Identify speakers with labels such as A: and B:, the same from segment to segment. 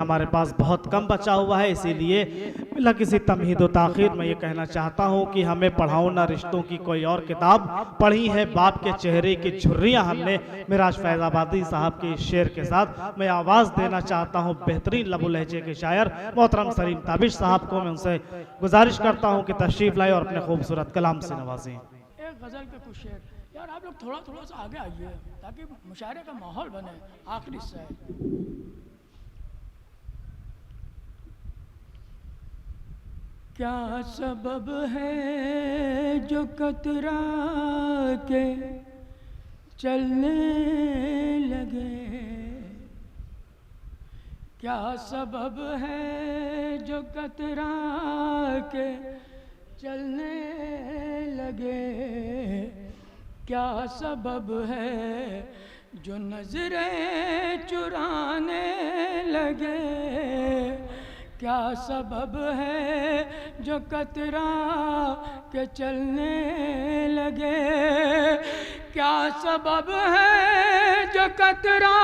A: हमारे पास बहुत कम बचा हुआ है, इसीलिए बिला किसी तमहीद व ताखीर मैं ये कहना चाहता हूँ कि हमें पढ़ाओ ना रिश्तों की कोई और किताब पढ़ी है बाप के चेहरे की झुर्रियाँ हमने मिराज फैज़ाबादी साहब के शेर के साथ मैं आवाज़ देना चाहता हूँ बेहतरीन लबो लहजे के शायर मोहतरम सलीम ताबिश साहब को। मैं उनसे गुजारिश करता हूँ कि तशरीफ़ लाए और अपने खूबसूरत कलाम से नवाजें।
B: एक गज़ल के कुछ शेर यार आप लोग थोड़ा थोड़ा सा आगे आइए ताकि मुशायरे का माहौल बने। आखिरी से क्या सबब है जो कतरा के चलने लगे, क्या सबब है जो कतरा के चलने लगे, क्या सबब है जो नजरें चुराने लगे, क्या सबब है जो कतरा के चलने लगे, क्या सबब है जो कतरा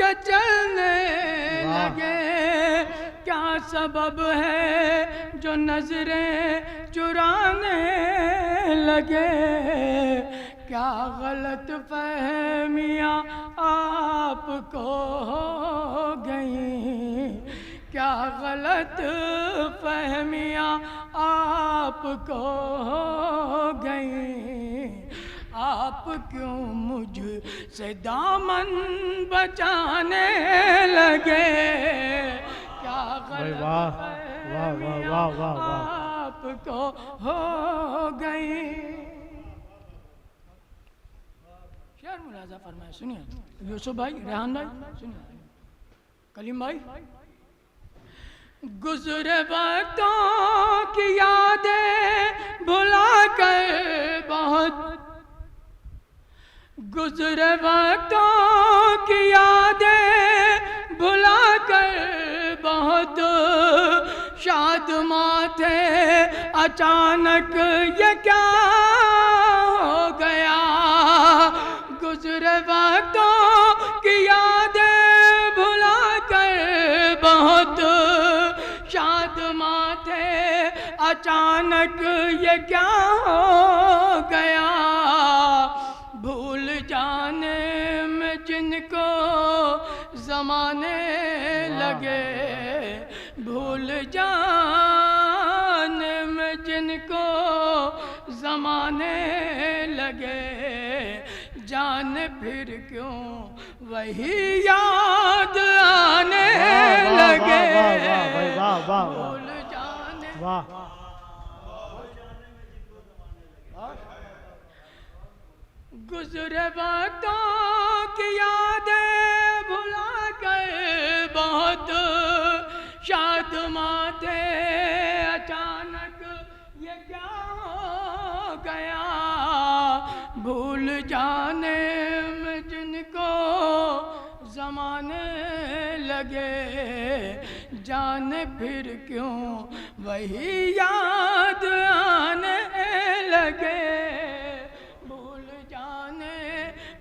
B: के चलने लगे, क्या सबब है जो नजरें चुराने लगे, क्या गलत फहमियाँ आपको हो गई, क्या गलत फहमियाँ आपको हो गई, आप क्यों मुझ से दामन बचाने लगे, क्या गलत फहमियाँ आपको हो गई। शेर मुलाजा फरमाए, सुनिए यूसुफ भाई, रेहान भाई, सुनिए कलीम भाई। गुज़रे वक्तों की यादें भुला कर बहुत, गुज़रे वक्तों की यादें भुला कर बहुत शादमां थे, अचानक ये क्या हो गया, गुज़रे वक्तों की यादें भुला कर बहुत शादमां थे, अचानक ये क्या हो गया, भूल जाने में जिनको ज़माने लगे, भूल जाने में जिनको ज़माने लगे, जाने फिर क्यों वही याद आने लगे, भूल जाने गुज़रे वक्तों की यादें भुला कर बहुत शादमां थे, अचानक ये क्या हो गया, भूल जाने में जिनको ज़माने लगे, जाने फिर क्यों वही याद आने लगे, भूल जाने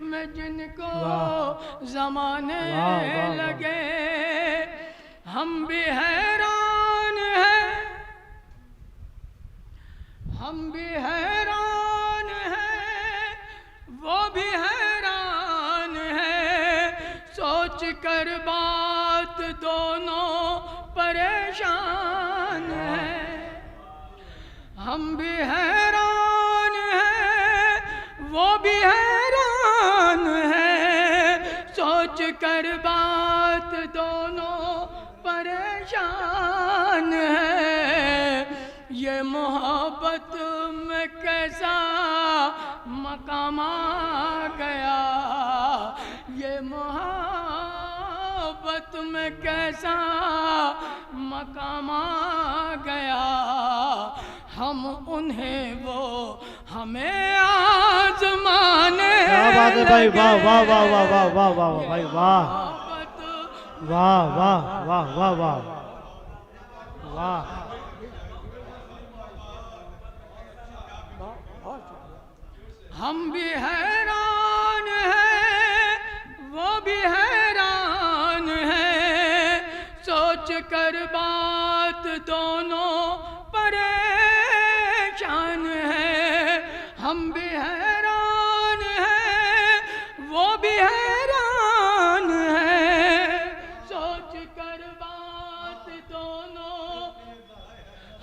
B: में जिनको ज़माने लगे, हम भी हैरान हैं, हम भी हैरान हैं, वो भी हैरान है, सोच कर बात दोनों परेशान है, हम भी हैरान हैं, वो भी हैरान है, सोच कर बात दोनों परेशान है, ये मोहब्बत में कैसा मकाम आ गया, ये मोहब्बत में कैसा मकाम आ गया, हम उन्हें वो हमें आज़माने
A: क्या बात है भाई, वाह वाह वाह वाह वाह वाह वाह भाई, वाह वाह वाह वाह वाह वाह वाह,
B: हम भी हैरान हैं, वो भी हैरान है, हम भी हैरान हैं, वो भी हैरान है, सोच कर बात दोनों।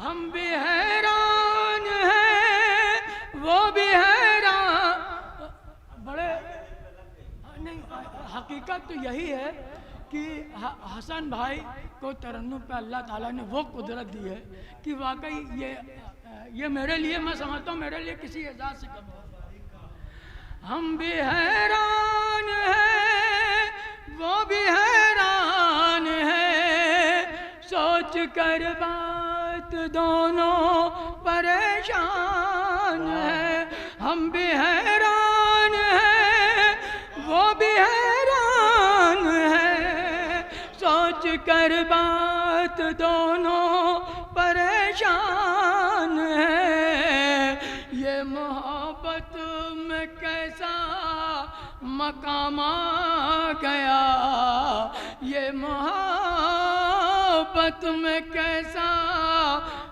B: हम भी हैरान हैं, वो भी हैरान। बड़े नहीं, हकीकत तो यही है कि हसन भाई को तरन्नुम पे अल्लाह ताला ने वो कुदरत दी है कि वाकई ये मेरे लिए, मैं समझता हूँ मेरे लिए किसी एजाज से कम है। हम भी हैरान हैं, वो भी हैरान है, सोच कर बात दोनों परेशान है। हम भी हैरान हैं, वो भी हैरान है, सोच कर बात दोनों परेशान है। ये मोहब्बत में कैसा मकाम आ गया, ये मोहब्बत में कैसा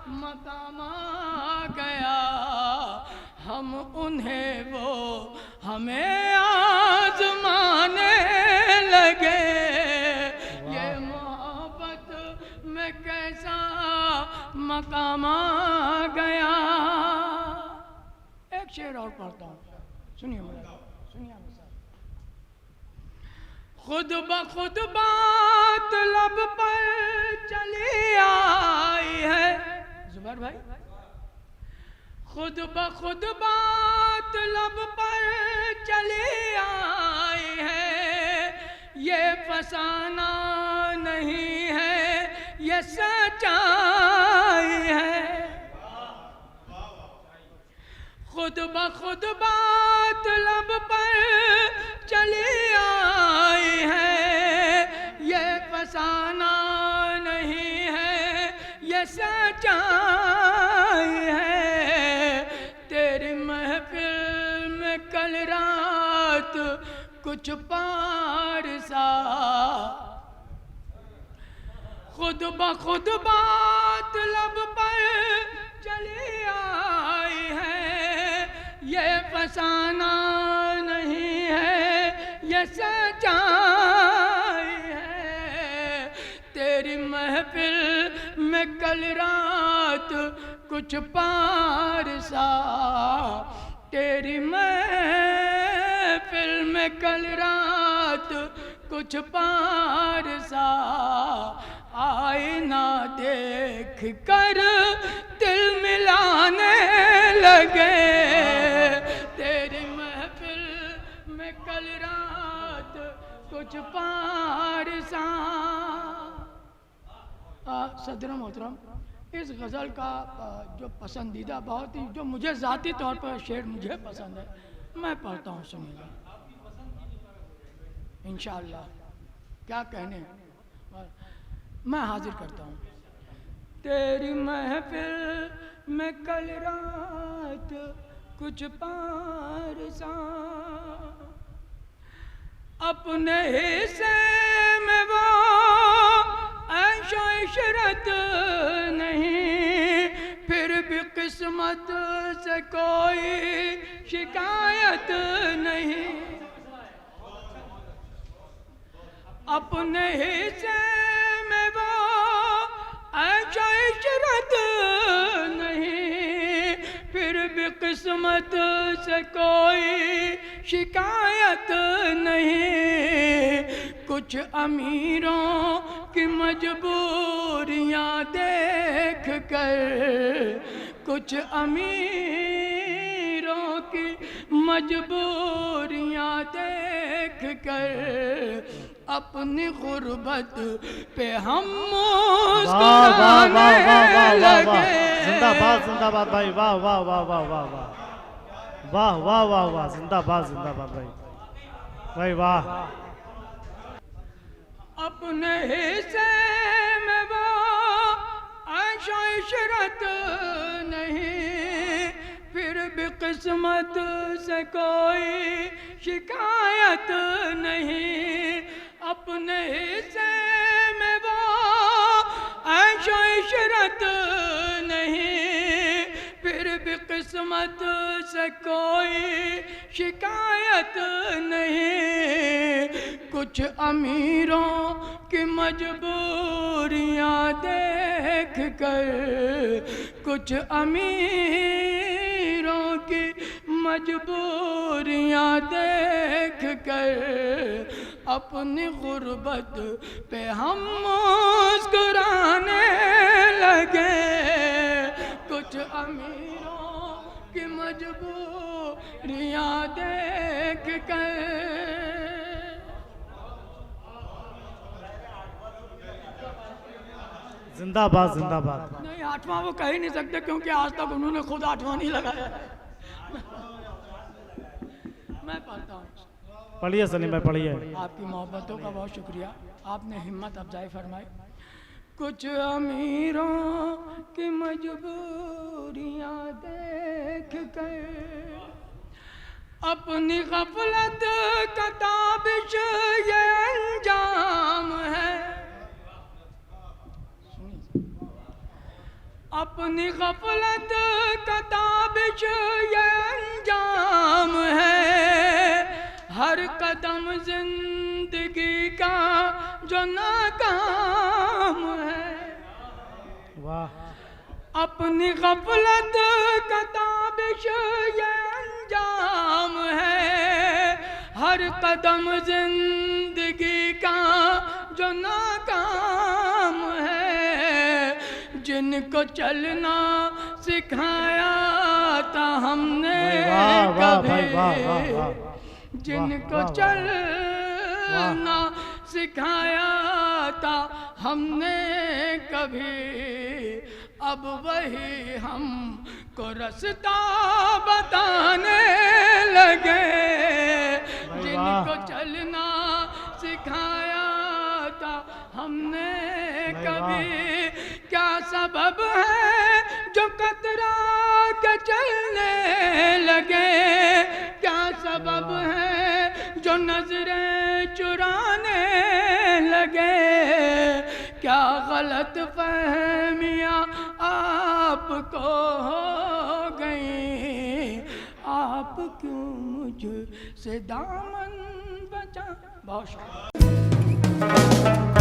B: मकाम आ गया। हम उन्हें वो हमें आजमाने लगे, ये मोहब्बत में कैसा मकाम आ गया। एक शेर और पढ़ता हूँ, सुनिए मेरा, सुनिए मेरे साथ। खुद ब खुद बात लब पर चली आई है, जुबैर भाई। खुद ब खुद बात लब पर चली आई है, ये फसाना नहीं है, ये सच्चाई है। खुद ब खुद बात लब पर चली आई है, ये फसाना नहीं है, ये सच्चाई है। तेरी महफिल में कल रात कुछ पारसा, खुद ब खुद बात लब पर चली आई है, ये फसाना नहीं है, ये सच्चाई है। तेरी महफिल में कल रात कुछ पारसा, तेरी महफिल में कल रात कुछ पारसा, आईना देख कर दिल मिलाने लगे। तेरी महफिल में कल रात कुछ पारसा। सदर मोहतरम, इस गज़ल का जो पसंदीदा, बहुत ही जो मुझे ज़ाती तौर पर शेर मुझे पसंद है, मैं पढ़ता हूँ, सुनिएगा इंशाअल्लाह। क्या कहने, मैं हाजिर करता हूँ। तेरी महफिल में कल रात कुछ पारसा, अपने हिस्से में वो ऐशो इशरत नहीं, फिर भी किस्मत से कोई शिकायत नहीं। अपने हिस्से में वो ऐशो इशरत नहीं, फिर भी किस्मत से कोई शिकायत नहीं। कुछ अमीरों की मजबूरियां देख कर, कुछ अमीरों की मजबूरियां देख कर, अपनी गुर्बत पे हम मुस्कुराने लगे।
A: जिंदाबाद जिंदाबाद भाई, वाह वाह वाह वाह वाह वाह वाह वाह वाह वाह, जिंदाबाद जिंदाबाद भाई, भाई वाह।
B: अपने हिस्से में वो ऐशो इशरत नहीं, फिर भी किस्मत से कोई शिकायत नहीं। अपने हिस्से में वो ऐशो इशरत नहीं, फिर भी किस्मत से कोई शिकायत नहीं, कुछ अमीरों की मजबूरियां देख कर, कुछ अमीरों की मजबूरियां देख कर अपनी गुर्बत पे हम मुस्कुराने लगे, कुछ अमीरों की मजबूरियां देख कर।
A: जिंदाबाद जिंदाबाद।
B: नहीं, आठवां वो कह ही नहीं सकते क्योंकि आज तक उन्होंने खुद आठवां नहीं लगाया है। मैं पढ़ता हूँ।
A: पढ़िए सलीम भाई पढ़िए।
B: आपकी मोहब्बतों का बहुत शुक्रिया, आपने हिम्मत अफजाई फरमाई। कुछ अमीरों की मजबूरियां देख कर अपनी गफलत का ताबिश ये अंजाम है, अपनी गफलत का ताबिश ये अंजाम है, हर कदम जिंदगी का जो नाकाम है।
A: वाह।
B: अपनी गफलत का ताबिश ये अंजाम है, हर कदम जिंदगी का जो नाकाम है, जिनको चलना सिखाया था हमने कभी, जिनको चलना सिखाया था हमने कभी, अब वही हमको रास्ता बताने लगे, जिनको चलना सिखाया था हमने कभी, क्या सबब है जो कतरा के चलने लगे, क्या सबब है जो नजरें चुराने लगे, क्या गलत फहमियाँ आपको हो गई, आप क्यों मुझसे दामन बचा। बहुत शुक्रिया।